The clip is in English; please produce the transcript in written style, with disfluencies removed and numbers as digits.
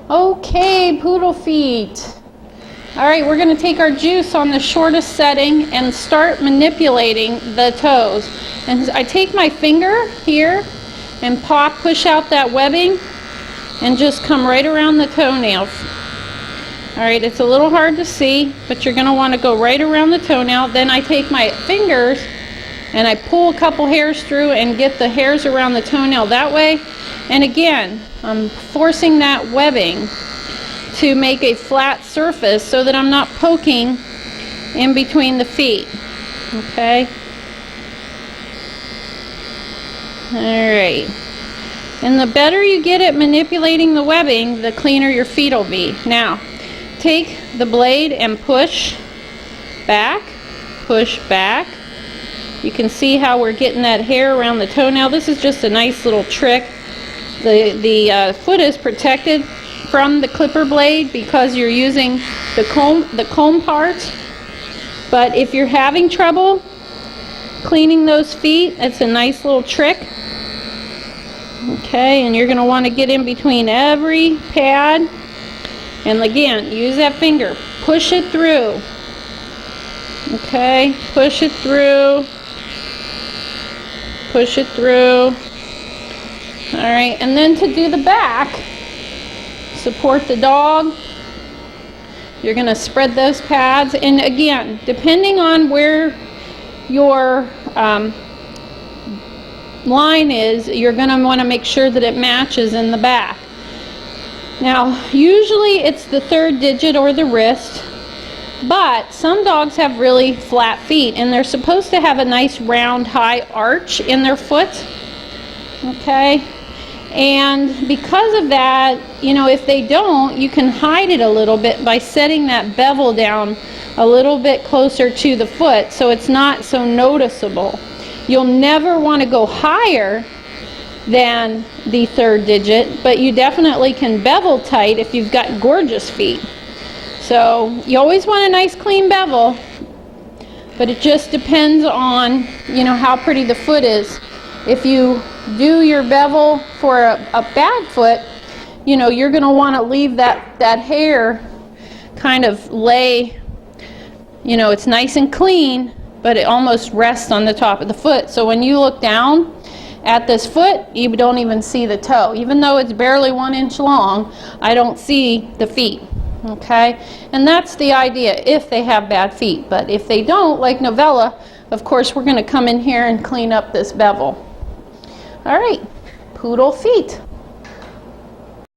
Okay, poodle feet. All right, we're going to take our juice on the shortest setting and start manipulating the toes. And I take my finger here and push out that webbing and just come right around the toenails. All right, it's a little hard to see, but you're going to want to go right around the toenail. Then I take my fingers and I pull a couple hairs through and get the hairs around the toenail that way. And again, I'm forcing that webbing to make a flat surface so that I'm not poking in between the feet. Okay? Alright. And the better you get at manipulating the webbing, the cleaner your feet will be. Now, take the blade and push back, push back. You can see how we're getting that hair around the toenail. This is just a nice little trick. The foot is protected from the clipper blade because you're using the comb part. But if you're having trouble cleaning those feet, it's a nice little trick. Okay, and you're going to want to get in between every pad. And again, use that finger. Push it through. Okay, push it through. Push it through. Alright, and then to do the back, support the dog. You're going to spread those pads. And again, depending on where your line is, you're going to want to make sure that it matches in the back. Now, usually it's the third digit or the wrist, but some dogs have really flat feet and they're supposed to have a nice round high arch in their foot. Okay? And because of that, you know, if they don't, you can hide it a little bit by setting that bevel down a little bit closer to the foot so it's not so noticeable. You'll never want to go higher than the third digit, but you definitely can bevel tight if you've got gorgeous feet. So you always want a nice clean bevel, but it just depends on, you know, how pretty the foot is. If you do your bevel for a bad foot, you know, you're going to want to leave that hair kind of lay, you know, it's nice and clean, but it almost rests on the top of the foot. So when you look down at this foot, you don't even see the toe. Even though it's barely 1 inch long, I don't see the feet. Okay? And that's the idea if they have bad feet. But if they don't, like Novella, of course we're going to come in here and clean up this bevel. All right, poodle feet.